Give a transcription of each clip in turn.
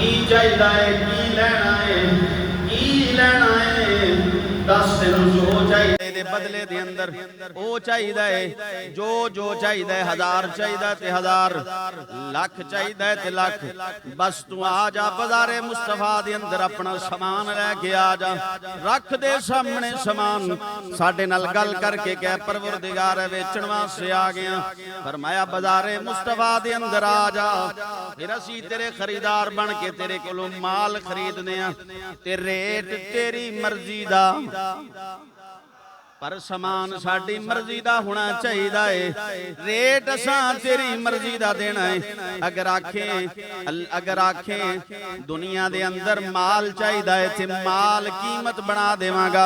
की चाहिदा है, की लेना है, की लेना है, दस तेनू जो चाहिए दे बदले दे अंदर ओ चाहिदा है, जो जो चाहिदा है, 1000 चाहिदा ते 1000, लख चाहिदा ते लख। बस तू आ जा बाजारे मुस्तफा दे अंदर अपना समान लैके आ जा, रख दे सामने समान। साडे नाल गल करके कह परवरदिगार वेचण वास्ते आ गया। फरमाया बाजारे मुस्तफा दे अंदर आ जा, फिर असी तेरे खरीदार बन के तेरे कोलों माल खरीदने आ, ते रेट तेरी मर्जी दा, पर समान साडी मर्जी दा होना चाहिए है। रेट असां तेरी मर्जी दा देना है। अगर आखें दुनिया दे अंदर माल चाहिए है ते माल कीमत बना देवांगा।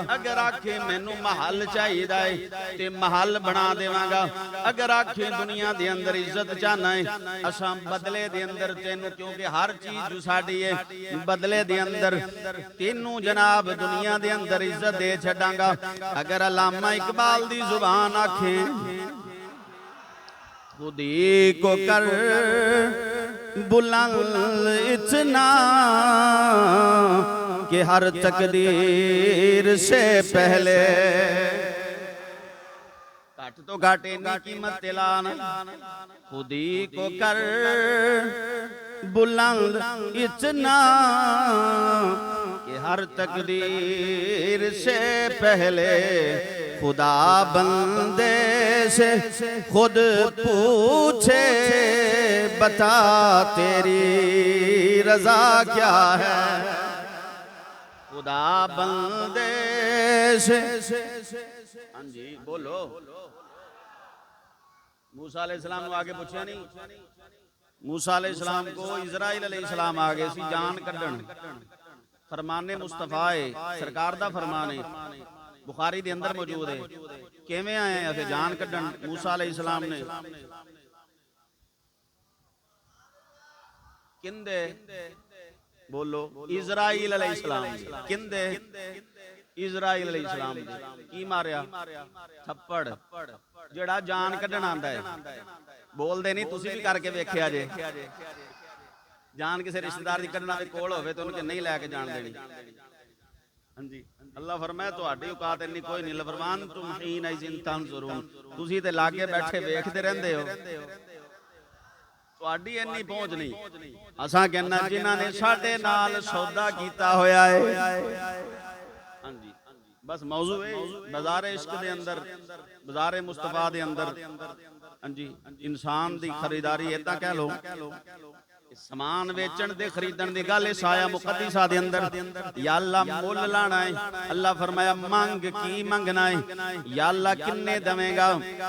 अगर आखें मैनू महल चाहिए है ते महल बना देवांगा। अगर आखें दुनिया दे अंदर इज्जत चाहना है, असां बदले दे अंदर तेनू, क्योंकि हर चीज जो साडी है बदले दे अंदर तेनू जनाब दुनिया दे अंदर इज्जत दे छड्डांगा। अगर अल्लामा इकबाल दी जुबान आखे, खुदी को कर बुलंद इतना कि हर तकदीर से पहले, घट तो घट इन्नी कीमत दिलाना। खुदी को कर बुलंद इतना कि हर तकदीर से पहले खुदा बंदे से खुद पूछे, बता तेरी रजा क्या है। खुदा बंदे से, हाँ जी बोलो। मूसा अलैहिस्सलाम को आगे पूछा नहीं, मूसा अलैहिस्सलाम को इजराइल अलैहिस्सलाम आ गए सी जान कड्ढण। फरमाने मुस्तफा है, सरकार दा फरमान है, बुखारी दे अंदर मौजूद है। किवें आए असे जान कड्ढण? मूसा अलैहिस्सलाम ने किंदे बोलो, इजराइल अलैहिस्सलाम किंदे, इजराइल अलैहिस्सलाम की मारिया थप्पड़, जेड़ा जान कड्ढण आंदा है। बोलदे नहीं, तुसी भी करके वेखिया जे, जान किसी रिश्तेदार की कड्ढना कोल होवे तो उनके नहीं लैके जान देनी। हाँ जी, अल्लाह फरमाए तुहाडी औकात इन्नी कोई नहीं। लफरमान तुम हीन इज़ तंजुरून, तुसी ते लागे बैठे वेखदे रहंदे हो, तुहाडी इन्नी पहुंच नहीं। असां कहना जिन्हां ने साडे नाल सौदा कीता होया है। हाँ जी, बस मौजू है बाज़ारे इश्क दे अंदर, बाज़ारे मुस्तफा दे अंदर। हाँ जी, इंसान दी खरीदारी इदां कह लो, समान वेचण दे खरीदण दी गल इस आया मुकद्दिसा दे अंदर। या अल्लाह मुल लाना है, अल्लाह फरमाया मंग की मंगना है, या अल्लाह किन्ने देवेगा?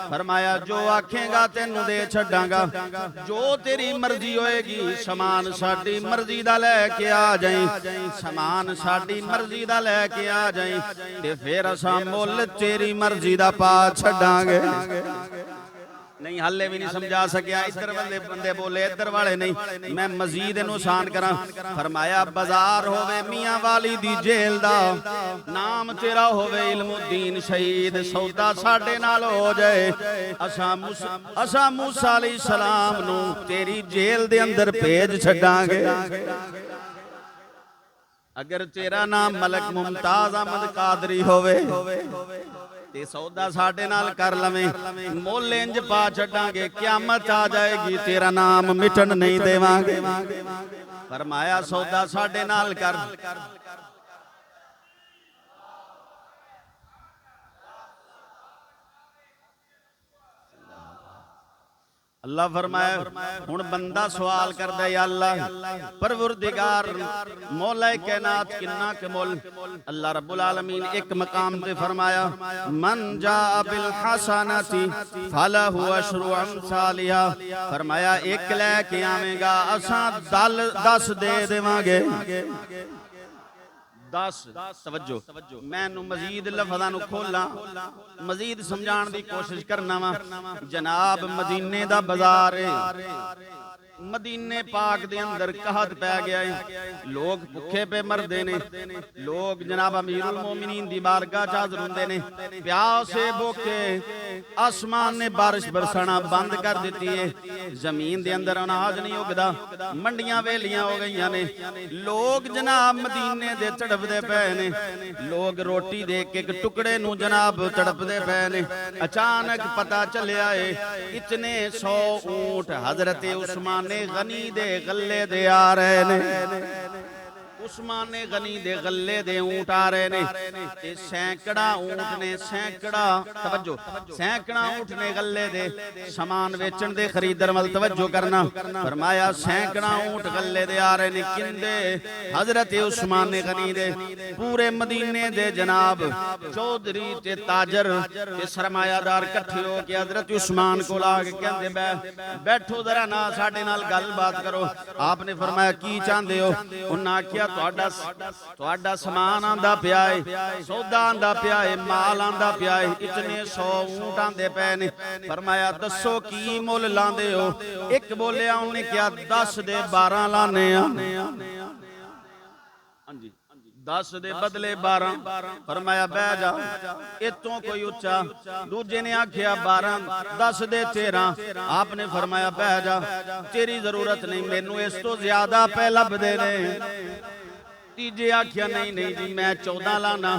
फरमाया जो आखेगा तेनू दे छड्डांगा, जो तेरी मर्जी होएगी। समान साडी मर्जी दा लैके आ जाई, समान साडी मर्जी दा लैके आ जाई, ते फिर असां मुल तेरी मर्जी दा पा छड्डांगे। नहीं हले भी नहीं समझा सकिया। इधर बंदे बंदे बोले, इधर वाले नहीं। मैं मजीद इनू आसान करा। फरमाया बाजार होवे मियां वाली दी जेल दा, नाम तेरा होवे इल्मुद्दीन शहीद, सौदा साडे नाल हो जाए। असा मूसा अलैहिस्सलाम नू तेरी जेल दे अंदर भेज छड्डांगे। अगर तेरा नाम मलक मुमताज अहमद कादरी होवे ते सौदा साडे नाल कर लवे, मुल इंज पा छड्डांगे, क़यामत आ जाएगी तेरा नाम मिटन नहीं देवांगे। फरमाया सौदा साडे नाल कर। अल्लाह फरमाया हुण बंदा सवाल करदा, या अल्लाह परवरदिगार मौला कायनात किन्ना के मुल। अल्लाह रब्बुल आलमीन एक मकाम पे फरमाया, मन जा बिल हसनती फलहु अशरु अमसालिहा। फरमाया एक लेके आवेगा असां 10 दे देवांगे। 10 तवज्जो, मैं मजीद लफज़ां नूं खोलां, मजीद समझाण दी कोशिश करना वा। जनाब मदीने दा बाजार है, मदीने पाक दे अंदर कहत पै गया है, लोग भुखे पे मरदे ने, लोग जनाब अमीरुल मोमिनीन दी बारगाह च हाज़र हुंदे ने, प्यासे भुखे, आसमान ने बारिश बरसाना बंद कर दी है, जमीन दे अंदर अनाज नहीं उगदा, मंडियां वेलियां हो गईयां ने, लोग जनाब मदीने दे तड़पदे पे ने, लोग रोटी दे के एक टुकड़े नू जनाब तड़पदे पे ने। अचानक पता चलिया है इतने 100 ऊंट हजरत उस्मान गनी दे गले दे आ रहे ने, उस्मान गनी दे गले दे ऊंट आ रहे ने, ते सैकड़ा ऊंट ने, सैकड़ा तवज्जो, सैकड़ा ऊंट ने गले दे, सामान बेचण दे खरीदर मल तवज्जो करना, फरमाया सैकड़ा ऊंट गले दे आ रहे ने, किंदे हजरत उस्मान गनी दे। पूरे मदीने दे जनाब चौधरी ते ताजर ते सरमायादार इकट्ठे हो के हजरत उस्मान को ला के कहंदे बैठो जरा ना साडे नाल गलबात करो। आपने फरमाया की चाहते हो? उन्हें आख्या तुहाडा समान आंदा पिया है, सौदा आंदा पिया है, माल आंदा पिया है, इतने 100 ऊंट आंदे पे ने। फरमाया दसो की मुल लांदे हो? एक बोलिया, उन्हें क्या 10 दे 12 लाने आ। हाँ जी, 10 दे बदले 12। फरमाया बह जा, इतों कोई उच्चा। दूजे ने आख्या 12, 10 दे 13। आपने फरमाया बह जा, तेरी जरूरत नहीं, मैनू इस तो ज्यादा पे लभदे ने। तीजे आख्या नहीं नहीं जी मैं 14 लाना।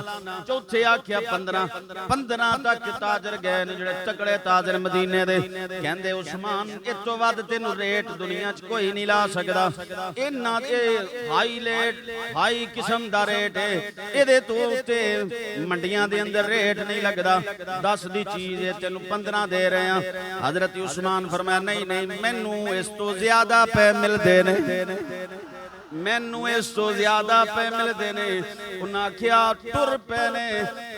चौथे आख्या 15। 15 तक ताजर गए ने, जेड़े तकड़े ताजर मदीने दे। कहंदे उस्मान इस तो वध तेनू रेट दुनिया च कोई नहीं ला सकदा, इन्ना ते हाई किस्म दा रेट है, इहदे तो उत्ते मंडियां दे अंदर रेट नहीं लगदा। 10 दी चीज है तेनू 15 दे रहे हैं। हजरत उस्मान फरमाया नहीं नहीं, मैनू इस तो ज्यादा पे मिलदे ने, मैनू इस तो ज्यादा पे मिलते ने। उन्हें आख्या टुर पे ने।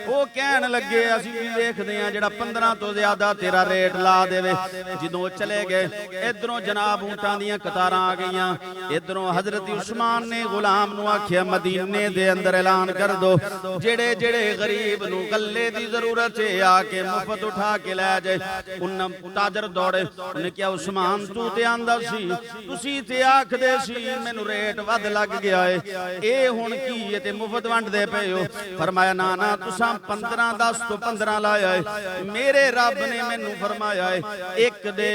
वो कहन लगे असी भी देखते हैं जेड़ा 15 तो ज्यादा तेरा रेट ला देवे। जदों चले गए, इधरों जनाब ऊंटां दीयां कतारां आ गईयां, इधरों हजरत उस्मान ने गुलाम नू आख्या मदीने दे अंदर ऐलान कर दो, जेड़े जेड़े गरीब नू गले दी जरूरत है आके मुफ्त उठा के लै जाए। उन्हें ताजर दौड़े, उन्हें क्या उस्मान तू ते आंदा सी, तुसी ते आखदे सी मैनू रेट वध लग गया है, ए हुण की है ते मुफ्त वंडदे पे हो। फरमाया ना ना, तुसां 15 10 तो 15 लाया है, मेरे रब ने मैनू फरमाया है एक दे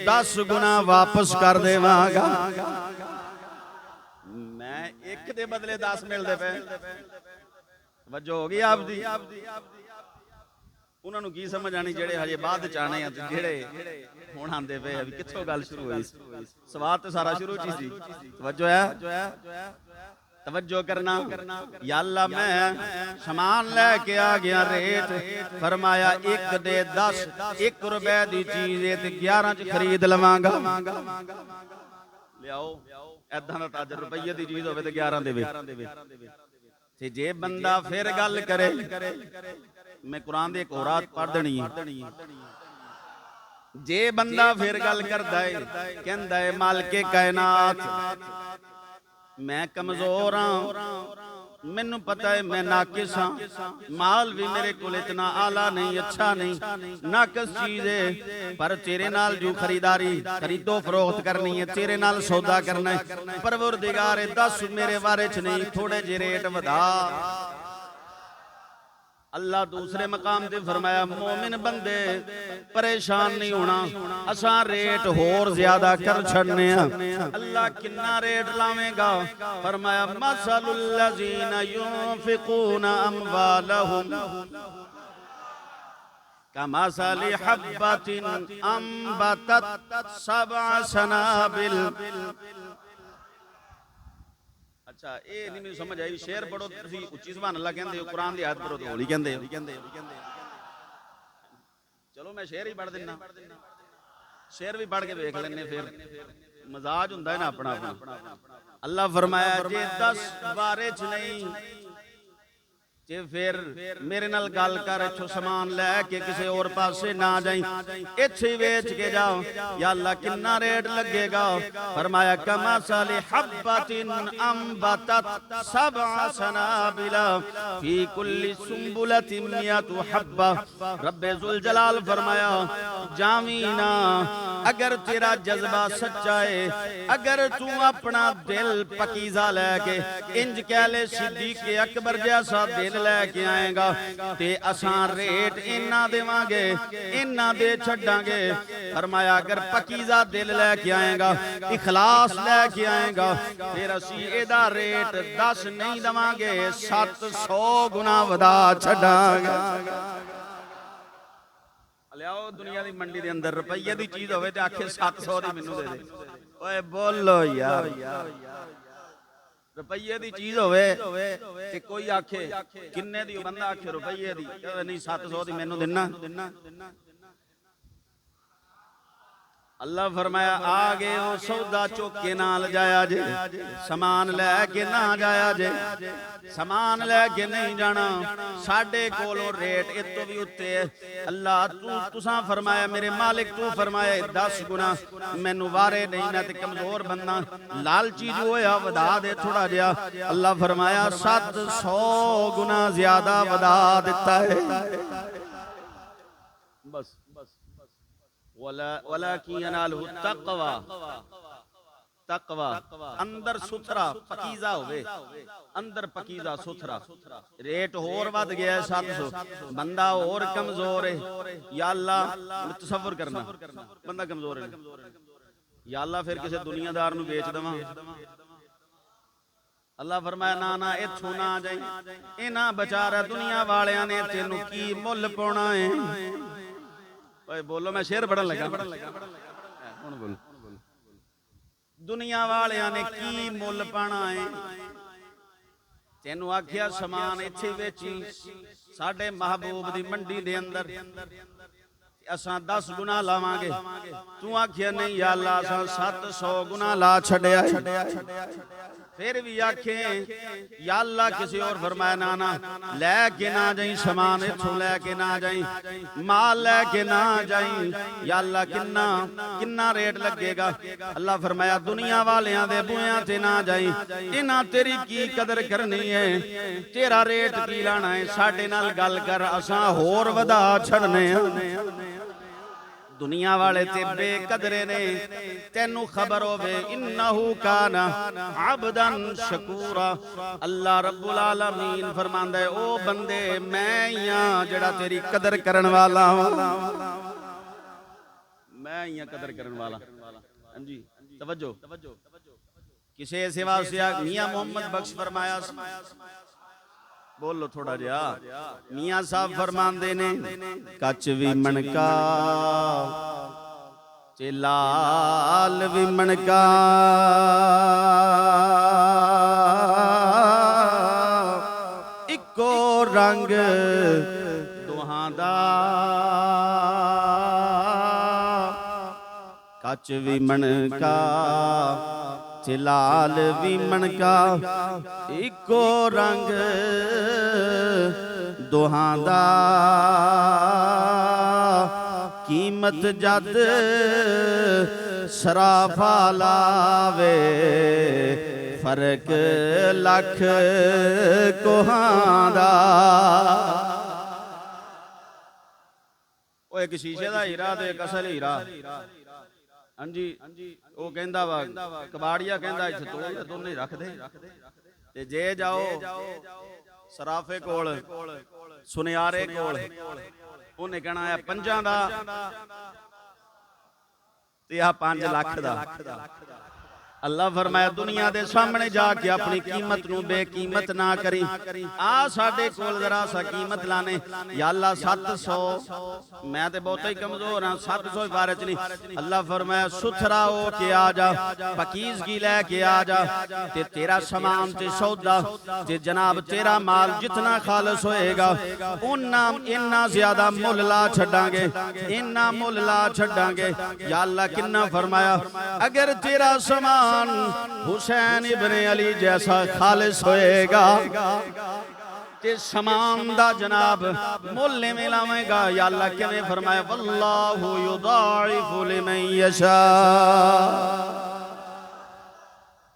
10 गुना वापस कर देवांगा। मैं एक दे बदले 10 मिलदे पे। वजह हो गई आप दी। उन्होंने की समझ आनी जेड़े हजे बाद च आने आ, जेड़े हुण आंदे पे अभी कित्थों गल शुरू हुई। सवाल तो सारा शुरू च सी। तवज्जो है, तवज्जो करना। या अल्लाह मैं सामान लेके आ गया, रेट फरमाया एक दे 10, 1 रुपए दी चीज है ते 11 च खरीद लवांगा। लियाओ ऐदां दा ताजर, रुपये दी चीज होवे ते 11 देवे। ते जे बंदा फिर गल करे, मैं कुरान दी एक और आयत पढ़ देनी है। जे बंदा फिर गल करदा है, कहंदा है मालिके कायनात मैं कमजोर हाँ, मैनू पता है मैं नाकिस हाँ, माल भी मेरे को इतना आला नहीं, अच्छा नहीं, नाकिस चीज है। पर तेरे नाल जो खरीदारी खरीदो फरोख्त करनी है, तेरे नाल सौदा करना है, परवरदिगार 10 मेरे बारे च नहीं, थोड़े जे रेट वधा। अल्लाह दूसरे मकाम ते फरमाया मोमिन बंदे परेशान नहीं होना, असा रेट होर ज्यादा कर छड़ने। अल्लाह किन्ना रेट लावेगा? फरमाया मसलुल लज़ीना युनफिकूना अम्वालहुम कमसलि हब्बतिन अंबतत 7 सनाबिल। अच्छा ये नहीं मैं समझ आई, शेर पढ़ो तुसी उच्ची सुभान अल्लाह कहंदे हो, कुरान दी आयत पढ़ो तो हौली कहंदे हो। चलो मैं शेर ही पढ़ देना, शेर भी पढ़ के देख लेने, फिर मजाज हुंदा है ना अपना अपना। अल्लाह फरमाया जे 10 बारे च नहीं ते फिर मेरे नाल गल कर, इथों समान लैके किसी और पासे ना जाई, इत्थे वेच के जाओ। या अल्लाह कितना रेट लगेगा? फरमाया कमसली हब्बतिन अंबतत सबअ सनाबिला फी कुल्ली सुंबुलतिन मियतु हब्बा। रब्बे जुल जलाल फरमाया जामीना, अगर तेरा जज्बा सच्चा है, अगर तू अपना दिल पकीजा लैके इंज कह ले सिद्दीक अकबर जैसा दिल लैके आएगा ते असां रेट इन्ना देवांगे, इन्ना दे छड्डांगे। फरमाया अगर पकीजा दिल लैके आएगा, इखलास लैके आएगा, फिर असी एदा रेट 10 नहीं देवांगे, 700 गुना वधा छड्डांगे। लियाओ दुनिया की मंडी के अंदर रुपये की चीज होवे ते आखे 700 दी मैनू दे दे। ओए बोलो यार, रुपये की चीज होवे ते कोई आखे किन्ने दी, बंदा आखे रुपये दी, नहीं 700 दी मैनू देना। अल्लाह फरमाया आ गए हो सौदा चुक के ना जाया जे, समान लैके ना जाया जे, समान लैके नहीं जाना। साडे कोलों रेट इस तो भी उत्ते। अल्लाह तुसां फरमाया मेरे मालिक तू फरमाया 10 गुना, मैनू वारे नहीं, मैं ते कमजोर बंदा, लालची जो होया वधा दे थोड़ा जिहा। अल्लाह फरमाया 700 गुना ज्यादा वधा दिता है। बस तकवा, तकवा अंदर सुथरा पकीजा होवे, अंदर पकीजा सुथरा। रेट होर वध गया 700, बंदा और कमजोर है। या अल्लाह तसव्वुर करना बंदा कमजोर है, या अल्लाह फिर किसी दुनियादार नूं बेच देवां। अल्लाह फरमाया ना ना इथों ना जाई, इन्हां बेचारा दुनिया वालियां ने तेनू की मुल पाउणा है। ओए बोलो, मैं शेर पढ़न लगा, हुण बोल। दुनिया वालियां ने की मुल पाना है? तेनू आख्या समान इत्थे वेची साडे महबूब दी मंडी दे अंदर, असां 10 गुना लावांगे। तू आख्या नहीं या अल्लाह असां 700 गुना ला छड्या। फिर भी आखे या अल्लाह किसी और फरमाया ना ना लैके ना जाई, समान इथों लैके ना जाई, माल लैके ना जाई। या अल्लाह किन्ना किन्ना रेट लगेगा? अल्लाह फरमाया दुनिया वालियां दे बुआं ते ना जाई, इन्हां तेरी की कदर करनी है, तेरा रेट की लाना है, साडे नाल गल कर, असां होर वधा छड़ने। दुनिया वाले ते बेकदरे ने, तेनू खबर होवे इन्नहु काना अब्दन शकूरा। अल्लाह रब्बुल आलमीन फरमांदा है ओ बंदे मैं ही हां जेड़ा तेरी कदर करन वाला हूं, मैं ही हां कदर करन वाला। हां जी तवज्जो, किसे सिवा से मियां मोहम्मद बख्श फरमाया, बोलो थोड़ा जिहा। मियां साहब फरमांदे ने कच भी मणका ते लाल भी मणका, इको रंग दोहां दा, कच भी मणका ते लाल भी मणका, इको रंग दोहां दा, कीमत जद सराफा लावे, फर्क लख कोहां दा। ओ एक शीशे दा हीरा ते एक असल हीरा। हाँ जी वो कहंदा वा कबाड़िया कहंदा इत्थे तोल दोने रख दे, ते जे जाओ सराफे कोल सुनियारे कोल, उन्हें कहना है 5 दा ते आ 5 लाख दा। अल्लाह फरमाया दुनिया दे सामने जाके अपनी कीमत नूं बेकीमत ना करी। आ साडे कोल जरा सा कीमत लाने, या अल्लाह 700, मैं ते बहुत ही कमजोर हां, 700 बारे च नहीं। अल्लाह फरमाया सुथरा हो के आ जा, पकीज़गी लेके आ जा, ते तेरा सामान ते सौदा ते जनाब तेरा माल जितना खालस होएगा उन्ना इन्ना ज्यादा मुल ला छड्डांगे, इन्ना मुल ला छड्डांगे। या अल्लाह किन्ना फरमाया अगर तेरा सामान हुसैन इब्ने अली जैसा खालिस होएगा, ते समान दा जनाब मोल में लावेगा या अल्लाह किवें फरमाया वल्लाहु युदाइफु लिमन यशा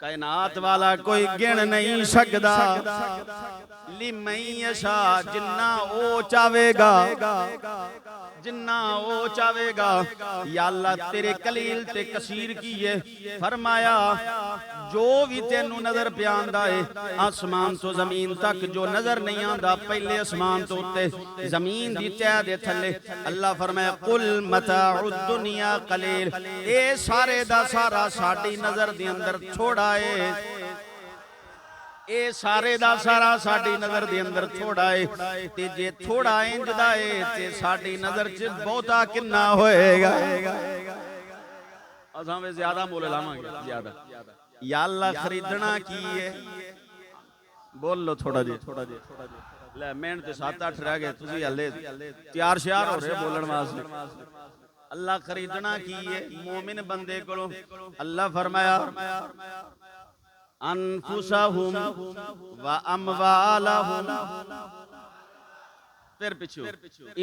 कायनात वाला कोई गिन नहीं सकदा लिमन यशा जिन्ना ओ चावेगा जिन्ना ओ चावेगा या अल्लाह तेरे कलील ते कसीर की है फरमाया जो भी तेनू नजर पे आंदा है आसमान तो जमीन तक जो नजर नहीं आंदा पहले आसमान तो उत्ते जमीन दी तह दे थले अल्लाह फरमाया कुल मताउद दुनिया कलील ए सारे दा सारा साडी नजर दे अंदर थोड़ा है ए सारे दा सारा साडी नजर दे अंदर थोड़ा है ते जे थोड़ा इंज दा है ते साडी नजर च बहुता किन्ना होएगा असां वे ज्यादा मोल लावांगे ज्यादा या अल्लाह खरीदना की है बोल लो थोड़ा जे ले मेहनत 7-8 रह गए तुसी हले तैयार श्यार हो रहे बोलण वास्ते अल्लाह खरीदना की है मोमिन बंदे कोलों अल्लाह फरमाया अनफुसहुम व अमवालहुम फिर पिछू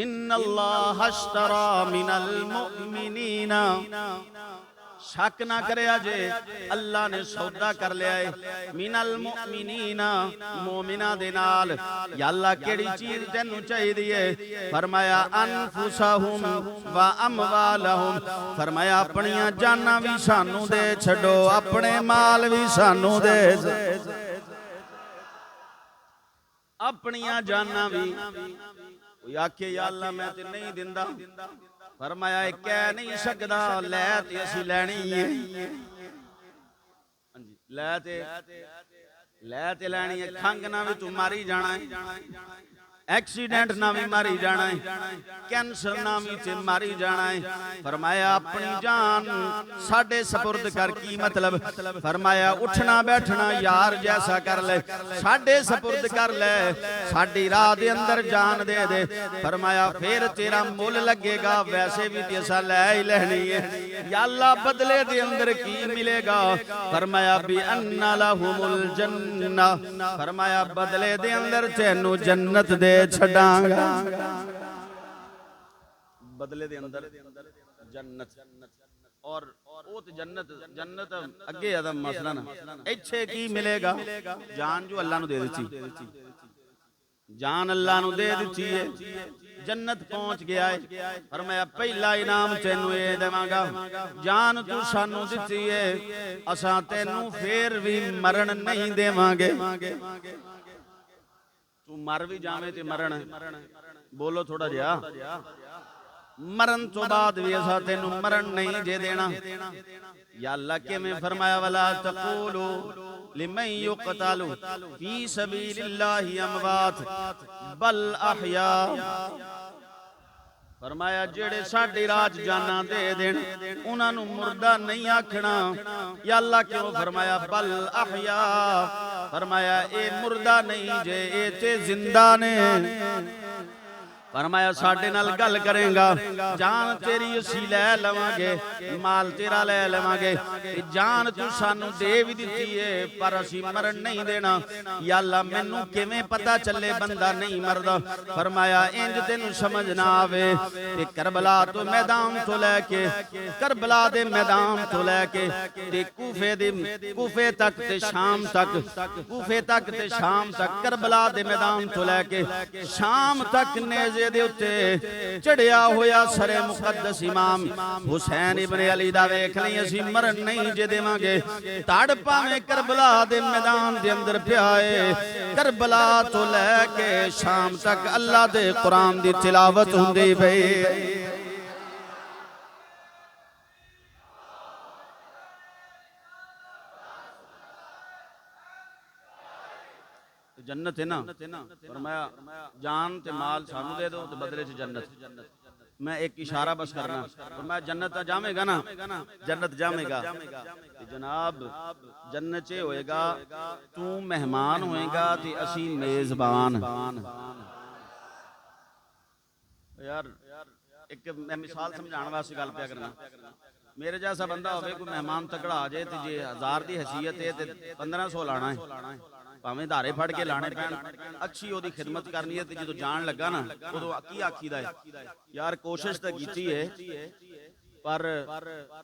इन्नल्लाह अश्तरा मिनल मुमिनीना शक ना करे जे अल्लाह ने सौदा कर लिया है मिनल मुमिनीना मोमिना दे नाल या अल्लाह केड़ी चीज तेनू चाहिए फरमाया अनफुसहुम व अमवालहुम फरमाया अपनियां जानां भी सानू दे छड्डो अपने माल भी सानू दे अपनियां जानां भी कोई आखे या अल्लाह मैं ते नहीं दिंदा फरमाया कह नहीं सकदा लै ते असी लैनी है लै ते लैनी है खंग ना भी तू मारी जाना है एक्सीडेंट ना भी मारी जाना है कैंसर ना भी ते मारी जाना है फरमाया अपनी जान साडे सपुर्द कर की मतलब फरमाया उठना बैठना यार जैसा कर ले साडे सपुर्द कर ले साडी राह दे अंदर जान दे दे फरमाया फिर तेरा मुल लगेगा वैसे भी तेसा लै ही लेनी है या अल्लाह बदले दे अंदर की मिलेगा फरमाया बि अन्ना लहुमुल जन्नह फरमाया बदले दे अंदर तेनू जन्नत दे छड़ांगा बदले दे अंदर जन्नत और ओ ते जन्नत अगे आदा मसला ना इच्छे की मिलेगा जान जो अल्लाह नु दे दित्ती जान अल्लाह नु दे दित्ती है जन्नत पहुंच गया है फरमाया पहला इनाम तेनू ए देवांगा जान तू सानू दित्ती है असां तेनू फिर भी मरण नहीं देवांगे तू मर भी जावे ते मरण बोलो थोड़ा जिहा मरण तो बाद भी असा तेनू मरण नहीं जे देना या अल्लाह किवें फरमाया वला तक़ूलू लिमन युक़तलु फी सबीलिल्लाहि अमवात बल अहया फरमाया जेड़े साडी राज जाना दे देन उन्हां नू मुर्दा नहीं आखना या अल्लाह क्यों फरमाया बल अहया फरमाया ए मुर्दा नहीं जे ए ते जिंदा ने फरमाया साडे नाल गल करेगा जान तेरी असी लै लवांगे माल तेरा लै लवांगे जान तू सानू दे भी दित्ती है पर असी मरण नहीं देना या अल्लाह मैनू किवें पता चले बंदा नहीं मरदा फरमाया इंज तेनू समझ ना आवे ते करबला तो मैदान तो लैके करबला दे मैदान तो लैके ते कूफे तक ते शाम तक कूफे तक ते शाम तक करबला दे मैदान तो लैके शाम तक नेज़े दे उत्ते चढ़िया होया सरे मुकद्दस इमाम हुसैन इब्ने अली दा वेख लई असी मरण नहीं जे देवांगे तड़ पावे करबला दे मैदान दे अंदर पिया है करबला तो लैके शाम तक अल्लाह दे कुरान दी तिलावत हुंदी पई जन्नत है ना फरमाया जान ते माल सानू दे दो ते बदले च जन्नत मैं एक इशारा बस करना फरमाया जन्नत जावेगा ना जन्नत जावेगा जनाब जन्नत च होएगा तू मेहमान होएगा ते असी मेजबान यार एक मैं मिसाल समझाने वास्ते गल पिया करना मेरे जैसा बंदा होवे कोई मेहमान तकड़ा आ जाए ते जे 1000 दी हैसियत है ते 1500 लाना है भावें धारे फड़ के लाने पैण, अच्छी ओदी खिदमत करनी है। ते जो जान लगा ना उदों की आखीदा है यार कोशिश तो की है, पर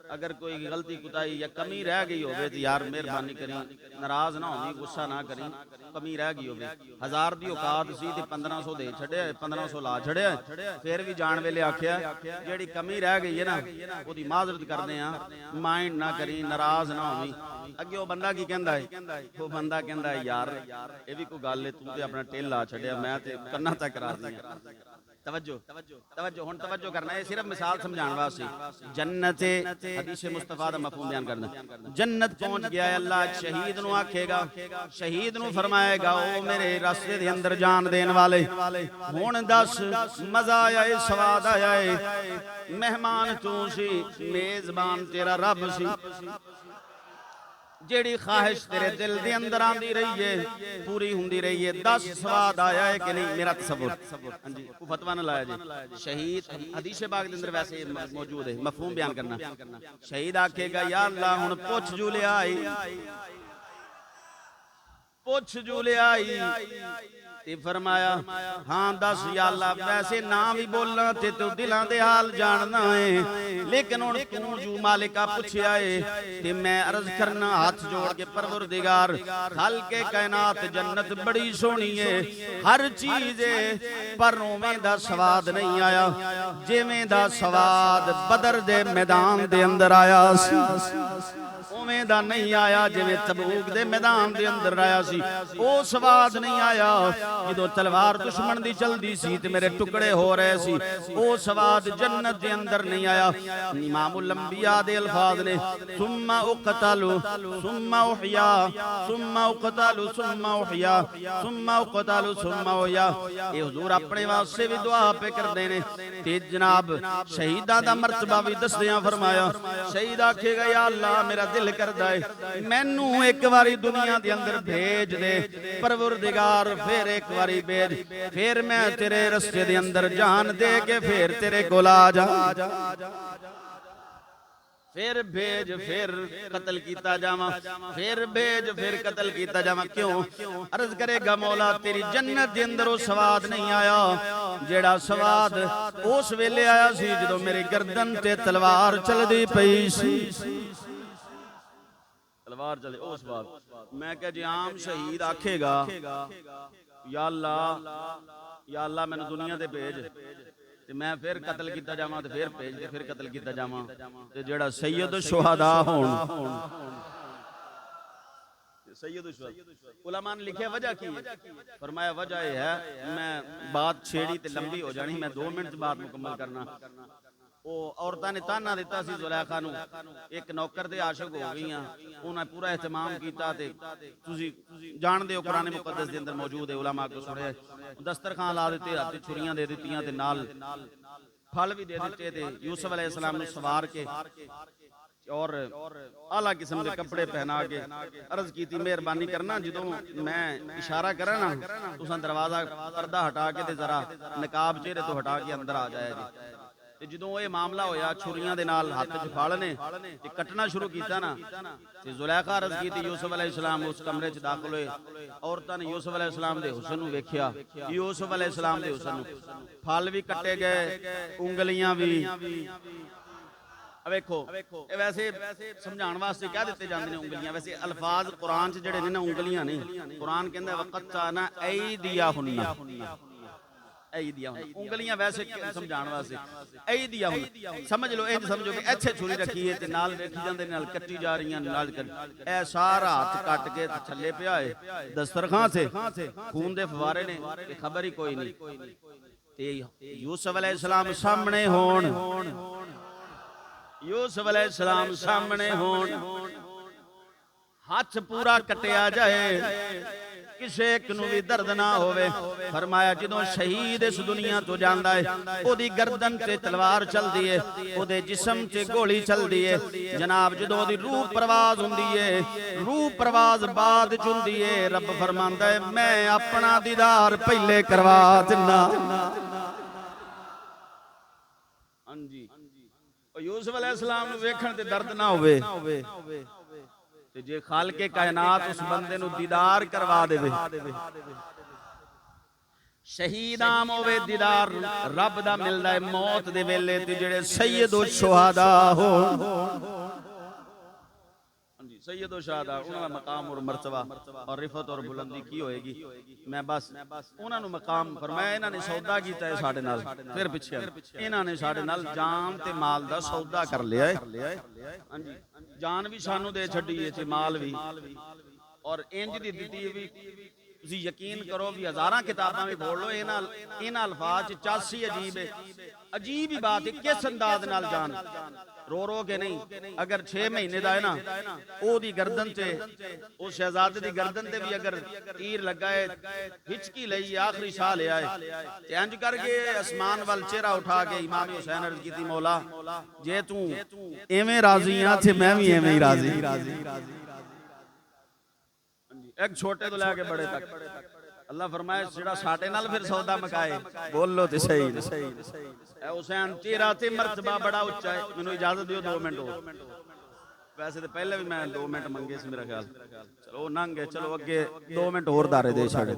अगर कोई गलती कुताई या कमी रह गई होवे तो यार मेहरबानी करी, नाराज ना होनी, गुस्सा ना करी, कमी रह गई होवे। 1000 दी औकात सी ते 1500 दे छड़िया, 1500 ला छड़िया, फिर भी जान वेले आख्या जेड़ी कमी रह गई है ना ओदी माजरत करदे आ, माइंड ना करी, नाराज ना होवी। अगे वो बंदा की कहंदा है, वो बंदा कहंदा है यार ये भी कोई गल है, तू ते अपना टेल ला छड़िया, मैं ते कन्ना तक राजी हां। तवज्जो तवज्जो हुण तवज्जो करना है, सिर्फ मिसाल समझाने वास्ते। जन्नत हदीस मुस्तफा दा मफहूम बयान करना। जन्नत पहुंच गया है, अल्लाह शहीद नु आखेगा, शहीद नु फरमाएगा ओ मेरे रास्ते दे अंदर जान देने वाले, हुण दस मजा आया है, स्वाद आया है, मेहमान तू सी, मेजबान तेरा रब सी, जेड़ी ख्वाहिश तेरे दिल दे अंदर आंदी रही है पूरी हुंदी रही है, 10 स्वाद आया है कि नहीं मेरा तसव्वुर। हां जी को फतवा ना लाया जी। शहीद हदीस पाक दे अंदर वैसे मौजूद है, मफहूम बयान करना। शहीद आखेगा या अल्लाह हुन पुछ जू ले आई, पुछ जू ले आई, ते फरमाया हां दस या अल्लाह, वैसे ना भी बोलना ते तू दिलां दे हाल जानना है, लेकिन हुण तू जू मालिका पुछया है ते मैं अर्ज करना हाथ जोड़ के, परवरदिगार खालके कायनात जन्नत बड़ी सोहनी है, हर चीज है, पर उवें दा स्वाद नहीं आया जिवें दा स्वाद बदर दे मैदान दे अंदर आया सी, उवें दा नहीं आया जिवें तबूक दे मैदान दे अंदर आया सी। ओ स्वाद नहीं आया जदों तलवार दुश्मन दी चलदी सी ते मेरे टुकड़े हो रहे सी, ओ स्वाद जन्नत दे अंदर नहीं आया। इमामुल अंबिया दे अल्फाज ने सुम्मा उक़तलु सुम्मा उहिया सुम्मा उक़तलु सुम्मा उहिया सुम्मा उक़तलु सुम्मा उहिया। ए हुजूर अपने वास्ते भी दुआ पे करदे ने ते जनाब शहीदां दा मर्तबा भी दसदियां फरमाया, शहीद आखेगा या अल्लाह मेरा दिल करदा है मैनू एक बारी दुनिया दे अंदर भेज दे, परवरदिगार फिर एक बारी भेज, फिर मैं तेरे रस्ते दे अंदर जान दे के फिर तेरे कोल आ जा, फिर भेज फिर कत्ल कीता जावा, फिर भेज फिर कत्ल कीता जावा। क्यों? अर्ज करेगा मौला तेरी जन्नत दे अंदर वो स्वाद नहीं आया जेड़ा स्वाद उस वेले आया सी जदों मेरी गर्दन ते तलवार चलदी पई सी, तलवार चले उस बात। मैं कह जी आम शहीद आखेगा या अल्लाह मैनू दुनिया ते भेज ते मैं फिर कत्ल किया जावां ते फिर भेज दे, फिर कत्ल किया जावां ते जेड़ा सैयद शुहदा होण, सैयद शुहदा उलमा ने लिखा वजह की है, फरमाया वजह है मैं बात छेड़ी ते लंबी हो जानी, मैं 2 मिनट बात मुकम्मल करना। वो औरतां ने ताना दिता सी जुलैखा नू, एक नौकर दे आशिक हो गईयां, उन्हें पूरा एहतमाम कीता ते तुसी जानदे हो कुरान मुकद्दस दे अंदर मौजूद है, उलमा को सुने दस्तरखान ला दिते, हाथ छुरियां दे दित्तियां ते नाल फल भी दे दिते ते यूसुफ अलैहिस्सलाम नू सवार के और आला किस्म के कपड़े पहना के अर्ज की थी मेहरबानी करना जदों मैं इशारा करा ना तुसां दरवाजा पर्दा हटा के ते जरा नकाब चेहरे तो हटा के अंदर आ जाया जी। ते जदों ये मामला होया छुरियां दे नाल हाथ च फल ने ते कटना शुरू कीता ना ते जुलैखा अर्ज की थी यूसुफ अलैहिस्सलाम उस कमरे च दाखिल होए, औरतां ने यूसुफ अलैहिस्सलाम दे हुस्न नू वेख्या, यूसुफ अलैहिस्सलाम दे हुस्न नू, फल भी कटे गए उंगलियां भी वेखो वैसे समझाने वास्ते कह दिते जाते हैं उंगलियां, वैसे अल्फाज कुरान च जेडे ने ना उंगलियां नहीं, कुरान कहंदा वक़त्ताना ऐदियाहुन्ना, उंगलियां वैसे समझाने वास्ते ऐदियाहुन्ना समझ लो, इंज समझो कि इत्थे छुरी रखी है ते नाल रखी जांदे नाल कट्टी जा रही नाल कर ए सारा हाथ कट के थल्ले पिया है दस्तरखान से खून दे फवारे ने, खबर ही कोई नहीं ते यूसुफ अलैहिस्सलाम सामने होण, यूसुफ अलैहिस्सलाम सामने होण, हाथ पूरा कटिया जाए किसे एक नू भी दर्द ना होवे। फरमाया जदों शहीद इस दुनिया तो जांदा है ओदी गर्दन ते तलवार चलदी है, ओदे जिस्म ते गोली चलदी है, जनाब जदों ओदी रूह परवाज हुंदी है, रूह परवाज बाद च हुंदी है, रब फरमांदा है मैं अपना दीदार पहले करवा दिना। हां जी यूसुफ अलैहिस्सलाम नू वेखण ते दर्द ना होवे, ते जे खालके कायनात उस बंदे नू दीदार करवा देवे, शहीद आम होवे दीदार रब दा मिलदा है मौत दे वेले ते जेड़े सैयद शुहदा हो जी सैयद शुहदा उन्हां दा मकाम और मर्तबा और रिफत और बुलंदी की होएगी। मैं बस उन्हां नू मकाम फरमाया इन्हां ने सौदा कीता है साडे नाल, फिर पिछे इन्हां ने साडे नाल जान ते माल दा सौदा कर लिया है। हां जी जान भी सानू दे छड्डी है ते माल भी, और इंज दी दित्ती भी तुसी यकीन करो भी हज़ारां किताबां भी बोल लो इन्हां अल्फाज च चासी अजीब है। अजीब ही बात है किस अंदाज नाल जान रो रो के नहीं। अगर 6 महीने दा है ना ओदी गर्दन ते उस शहजादे दी गर्दन ते भी अगर तीर लगा है, हिचकी लई आखिरी साह लिया है ते इंज करके आसमान वाल चेहरा उठा के इमाम हुसैन अर्ज कीती मौला जे तू एवें राजी हां ते मैं भी एवें ही राजी। एक छोटे तो लेके बड़े तक अल्लाह फरमाए जेड़ा साडे नाल फिर सौदा मकाए बोल लो ते सही ए हुसैन तेरा ते मर्तबा बड़ा उच्चा है। मैनू इजाजत दियो 2 मिनट और, वैसे तो पहले भी मैं 2 मिनट मंगे सी मेरा ख्याल, चलो नंग है चलो अगे 2 मिनट और दारे दे छाड़े।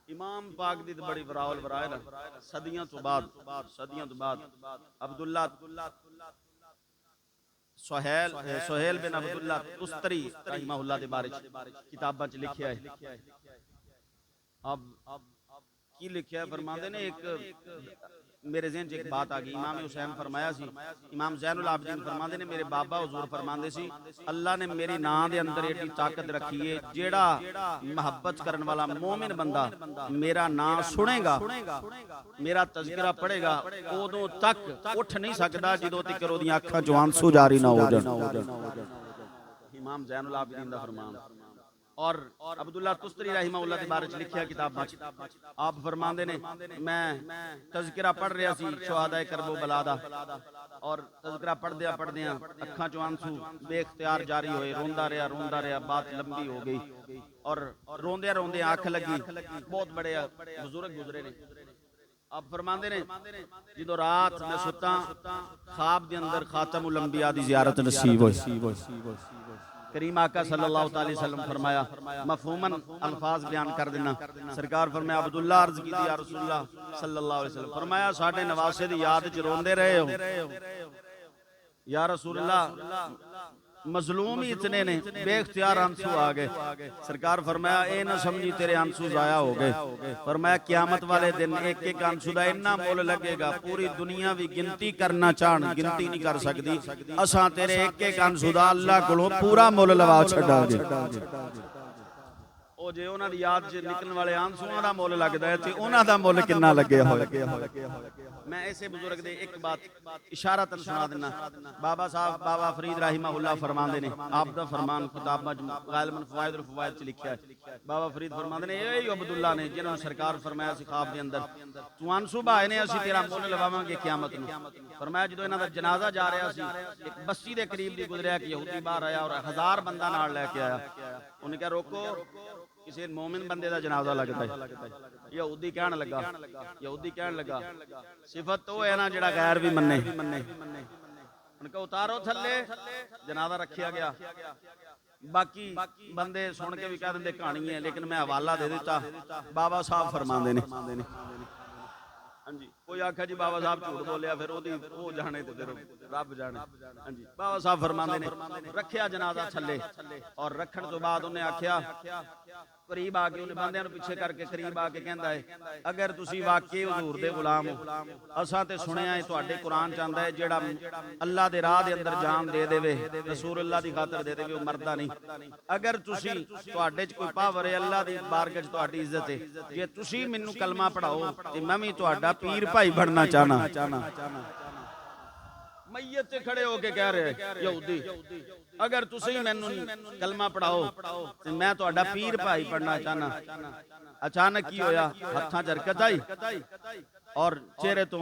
इमाम पाक दी बड़ी वरावल वराए ना सदियां तो बाद अब्दुल्ला सोहेल बिन अब्दुल्ला तुस्तरी रहमहुल्लाह दे बारे किताबां च लिखिया है। अब की लिखिया फरमाते ने एक मेरे ज़हन च एक बात आ गई। इमाम हुसैन फरमाया सी, इमाम ज़ैनुल आबिदीन फरमाते ने मेरे बाबा हुजूर फरमाते सी अल्लाह ने मेरी नां दे अंदर एडी ताकत रखी है जेड़ा मोहब्बत करने वाला मोमिन बंदा मेरा नां सुनेगा मेरा तज़किरा पढ़ेगा उदों तक उठ नहीं सकदा जदों तक ओदियां अखां चों आंसू जारी ना हो जाण। इमाम ज़ैनुल आबिदीन दा फरमान। और अब्दुल्ला तुस्तरी रहमहुल्लाह के बारे च लिखिया किताबां आप फरमांदे ने मैं तज़किरा पढ़ रहा सी शुहदाए करबला दा, और तज़किरा पढ़दियां अखां चों आंसू बेख्तियार जारी होए, रोंदा रहा बात लंबी हो गई और रोंदे रोंदे आंख लगी। बहुत बड़े बुजुर्ग गुजरे ने। आप फरमांदे ने जदों रात मैं सुता ख्वाब दे अंदर खातमुल अंबिया दी ज़ियारत नसीब होई। करीम आका सल्लल्लाहु अलैहि वसल्लम फरमाया मफहूमन अल्फाज बयान कर देना। सरकार फरमाया अब्दुल्ला अर्ज की या रसूलल्लाह सल्लल्लाहु अलैहि वसल्लम फरमाया साडे नवासे दी याद च रोंदे रहे हो या रसूलल्लाह, मजलूम ही इतने ने बेख्तियार आंसू आ गए। सरकार फरमाया ए ना समझी तेरे आंसू जाया हो गए। फरमाया क़यामत वाले दिन एक एक आंसू दा इन्ना मोल लगेगा पूरी दुनिया भी गिनती करना चाहन गिनती नहीं कर सकती। असां तेरे एक एक आंसू दा अल्लाह कोलों पूरा मोल लवा छड्डांगे। ओ जे उन्हां दी याद च निकलण वाले आंसूआं दा मोल लगदा है ते उन्हां दा मोल किन्ना लगे होए। मैं ऐसे बुजुर्ग दे एक बात इशारतन सुना देना। बाबा साहब बाबा फरीद रहमहुल्लाह फरमांदे ने आप दा फरमान किताबां च गालिबन फवाइद और फवाइद च लिखिया है। बाबा फरीद फरमांदे ने ए अब्दुल्ला ने जिन्हां सरकार फरमाया सी ख्वाब दे अंदर तू आंसू बहाए ने असीं तेरा मोल लवावांगे क़यामत नूं। फरमाया जदों इन्हां दा जनाजा जा रहा सी एक बस्ती दे करीब दी गुजरिया कि यहूदी बाहर आया और 1000 बंदा नाल लेके आया। उन्हें कहा रोको किसी मोमिन बंदे का जनाजा लगता है। यहूदी कहन लगा सिफत तो है ना जेड़ा गैर भी मन्ने। उनका उतारो थल्ले जनाजा रखिया गया। बाकी बंदे सुन के भी कह देंगे कहानी है, लेकिन मैं हवाला दे दिता। बाबा साहब फरमांदे ने हाँ जी कोई आखा जी बाबा साहब झूठ बोलिया फिर वो जाने तो फिर रब जाने। हाँ जी बाबा साहब फरमांदे ने रखिया जनाजा थल्ले और रखण तो बाद उन्हें आख्या करीब आके उन्हें बंदियां नूं पिछे करके करीब आके कहंदा है अगर तुसी वाकई हुजूर दे गुलाम हो असां ते सुनिया है तुहाडे कुरान च आंदा है जेड़ा अल्लाह दे राह दे अंदर जान दे देवे रसूलुल्लाह दी खातर दे देवे वो मरदा नहीं। अगर तुसी तुहाडे च कोई पावर है अल्लाह दी बारगाह च तुहाडी इज्जत है जे तुसी मैनूं कलमा पढ़ाओ ते मैं भी तुहाडा पीर भाई बनना चाहना। मैयत ते खड़े होके कह रहे यहूदी अगर तुसी मैनूं कलमा पढ़ाओ ते मैं तुहाडा पीर भाई बनना चाहना। अचानक की होया हत्थां च हरकत आई और चेहरे तो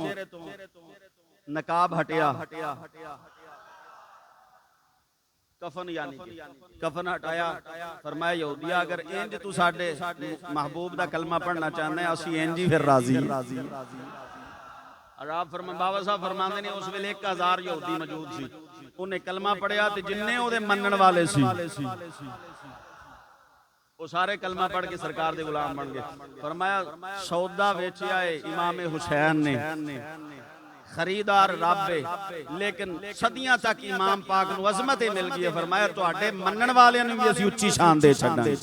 नकाब हटिया। कफन यानी कफन हटाया। फरमाया यहूदिया अगर इंज तू साडे महबूब दा कलमा पढ़ना चाहना है असीं इंज ही फिर राजी। और आप बाबा साहब फरमाते ने उस वेले 1000 यहूदी मौजूद सी उन्हें कलमा पढ़िया ते जिन्ने ओदे मनण वाले सी वो सारे कलमा पढ़ के सरकार दे गुलाम बन गए। फरमाया सौदा वेचिया है इमाम हुसैन ने, खरीदार रब है, लेकिन सदियां तक इमाम पाक नूं अज़मत मिल गई है। फरमाया तुहाडे मनण वालियां नूं भी असीं उच्ची शान दे छड्डांगे।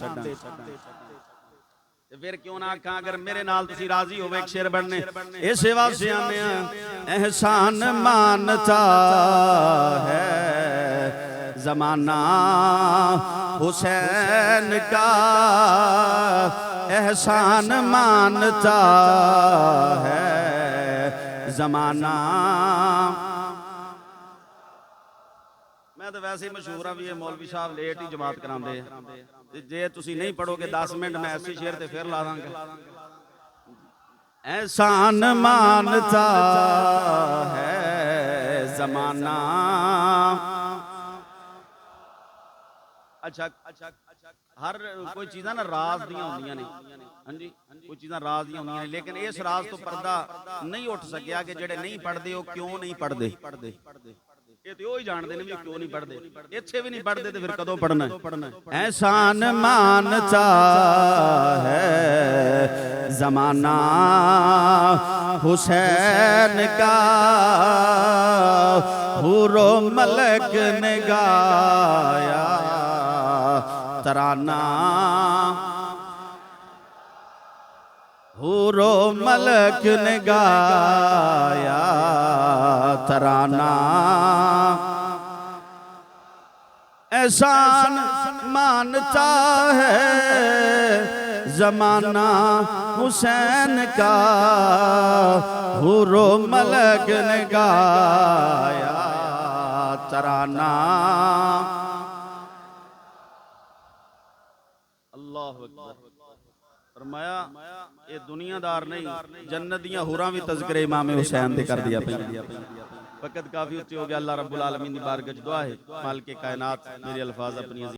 फिर क्यों ना आखां अगर मेरे नाल तुसी राजी होवे एक शेर बनने इस वास्ते आने एहसान मानता है ज़माना हुसैन का, एहसान मानता है ज़माना। मैं तो वैसे ही मशहूर हाँ भी मौलवी साहब लेट ही जमात करांदे जे तुसी नहीं पढ़ोगे 10 मिनट मैं ऐसे शेर ते फिर ला दांगा। एहसान मानता है ज़माना। अच्छा हर कोई चीज़ां ना राज दियां होंदियां ने, हाँ जी कोई चीज़ां राज दियां होंदियां ने, लेकिन इस राज तो पर्दा नहीं उठ सकिया कि जेड़े नहीं पढ़ते वो क्यों नहीं पढ़ते। ये तो ही जानते हैं भी क्यों नहीं पढ़ते, इत्थे भी नहीं पढ़ते तो फिर कदों पढ़ना है। एहसान मानता है ज़माना हुसैन का, हुरो मलक ने गाया तराना, हुरो मलक ने गाया तराना। एहसान मानता है ज़माना हुसैन का, हुरो मलक ने गाया तराना। अल्लाह अकबर। फरमाया ये दुनियादार नहीं जन्नत दियां हुरां भी तज़किरे इमाम हुसैन दे कर दिया। वक़्त काफ़ी उच्चे हो गया। अल्लाह रब्बुल आलमीन दी बारगाह च दुआ है मालिक कायनात मेरे अल्फाज अपनी